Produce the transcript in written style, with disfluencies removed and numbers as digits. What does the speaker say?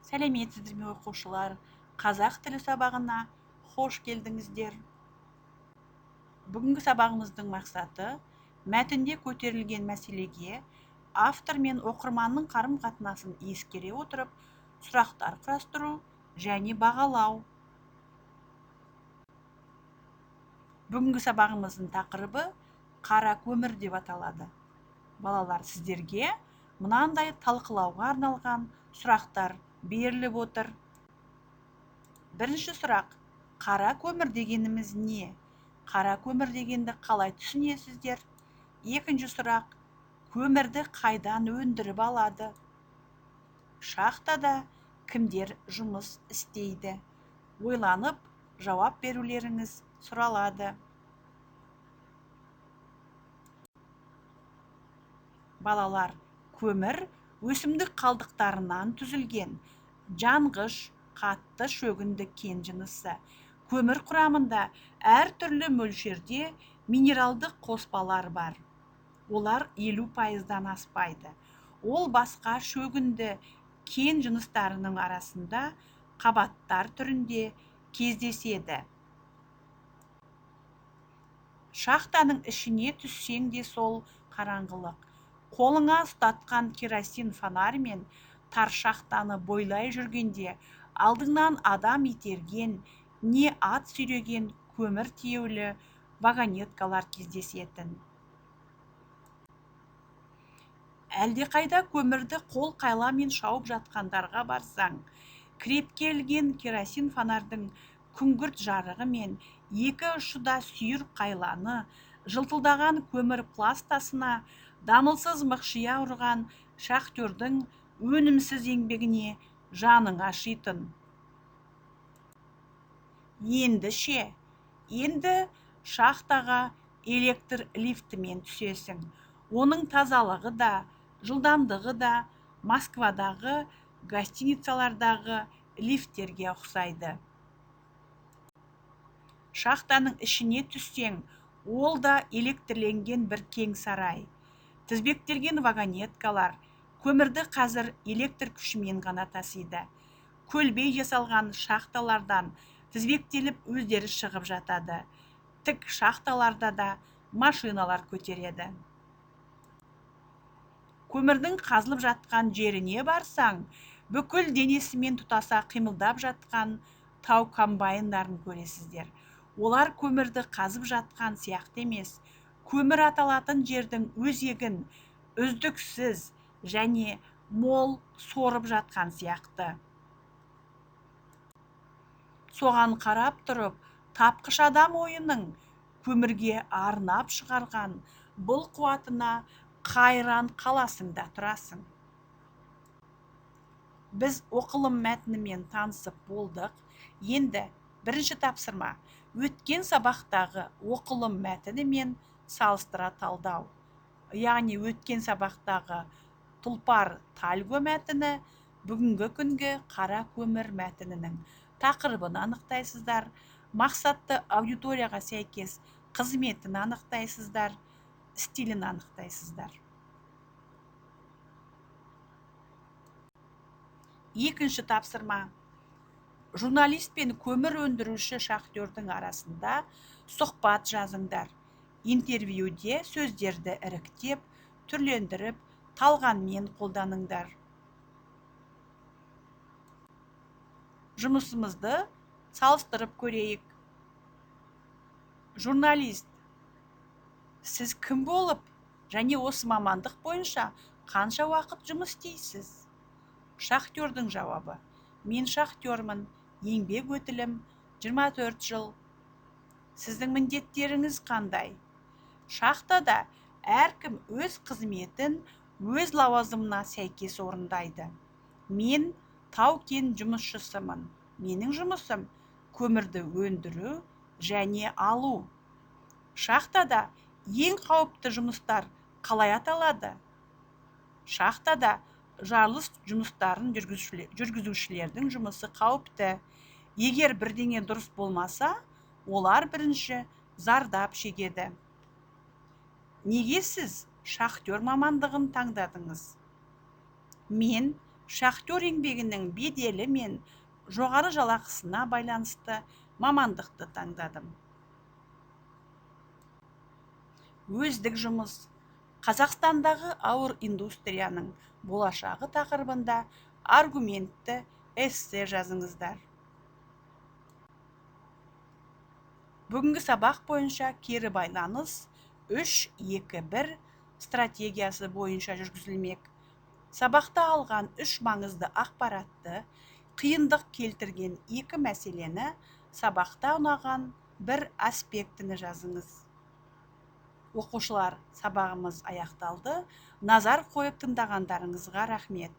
Сәлеметсіздер ме оқушылар? Қазақ тілі сабағына хош келдіңіздер. Бүгінгі сабағымыздың мақсаты мәтінде көтерілген мәселеге автор мен оқырманның қарым-қатынасын ескере отырып, сұрақтар құрастыру және бағалау. Бүгінгі сабағымыздың тақырыбы қара көмір деп аталады. Балалар, сіздерге мынандай талқылауға арналған сұрақтар беріліп отыр. Бірінші сұрақ: қара көмір дегеніміз не? Қара көмір дегенді қалай түсінесіздер? Екінші сұрақ: көмірді қайдан өндіріп алады? Шахтада кімдер жұмыс істейді? Ойланып, жауап берулеріңіз сұралады. Балалар, көмір өсімдік қалдықтарынан түзілген жанғыш, қатты шөгінді кен жынысы. Көмір құрамында әртүрлі мөлшерде минералдық қоспалар бар. Олар 50%-дан аспайды. Ол басқа шөгінді кен жыныстарының арасында қабаттар түрінде кездеседі. Шахтаның ішіне түссең де сол қараңғылық. Қолыңа ұстатқан керосин фонарь мен тар шахтаны бойлай жүргенде алдыңнан адам итерген, не ат сүйреген көмір тиеулі вагонеткалар кездесетін. Әлдеқайда көмірді қол қайламен шауып жатқандарға барсаң, крепкелген керосин фонардың күңгірт жарығы мен екі ұшыда сүйір қайланы, жылтылдаған көмір пластасына дамылсыз мықшия ұрған шахтердің өнімсіз еңбегіне жаның ашитын. Енді ше? Енді шахтаға электр лифтімен түсесің. Оның тазалығы да, жылдамдығы да Москвадағы гостиницалардағы лифттерге ұқсайды. Шахтаның ішіне түссең, ол да электрленген бір кең сарай. Тізбектелген вагонеткалар көмірді қазір электр күшімен ғана тасиды. Көлбей жасалған шахталардан тізбектеліп өздері шығып жатады. Тік шахталарда да машиналар көтереді. Көмірдің қазылып жатқан жеріне барсаң, бүкіл денесімен тұтаса қимылдап жатқан тау комбайндарын көресіздер. Олар көмірді қазып жатқан сияқты емес, көмір аталатын жердің өзегін үздіксіз және мол сорып жатқан сияқты. Соған қарап тұрып, тапқыш адам ойының көмірге арнап шығарған бұл қуатына қайран қаласың да тұрасың. Біз оқылым мәтінімен танысып болдық. Енді бірінші тапсырма: өткен сабақтағы оқылым мәтіні мен салыстыра талдау. Яғни өткен сабақтағы тұлпар тальго мәтіні бүгінгі күнгі қара көмір мәтінінің тақырыбын анықтайсыздар, мақсатты аудиторияға сәйкес қызметін анықтайсыздар, стилін анықтайсыздар. Екінші тапсырма: журналист пен көмір өндіруші шахтердің арасында сұхбат жазыңдар. Интервьюде сөздерді іріктеп, түрлендіріп, талғаммен қолданыңдар. Жұмысымызды салыстырып көрейік. Журналист: сіз кім болып және осы мамандық бойынша қанша уақыт жұмыс істейсіз? Шахтердің жауабы: мен шахтермін, еңбек өтілім 24 жыл. Сіздің міндеттеріңіз қандай? Шахтада әркім өз қызметін өз лауазымына сәйкес орындайды. Мен тау-кен жұмысшысымын. Менің жұмысым көмірді өндіру және алу. Шахтада ең қауіпті жұмыстар қалай аталады? Шахтада жарылыс жұмыстарын жүргізушілердің жұмысы қауіпті. Егер бірдеңе дұрыс болмаса, олар бірінші зардап шегеді. Неге сіз шахтер мамандығын таңдадыңыз? Мен шахтер еңбегінің беделі мен жоғары жалақысына байланысты мамандықты таңдадым. Өздік жұмыс. Қазақстандағы ауыр индустрияның болашағы тақырыбында аргументті эссе жазыңыздар. Бүгінгі сабақ бойынша кері байланыс 3-2-1 стратегиясы бойынша жүргізілмек. Сабақта алған 3 маңызды ақпаратты, қиындық келтірген 2 мәселені, сабақта ұнаған 1 аспектіні жазыңыз. Оқушылар, сабағымыз аяқталды. Назар қойып тыңдағандарыңызға рахмет.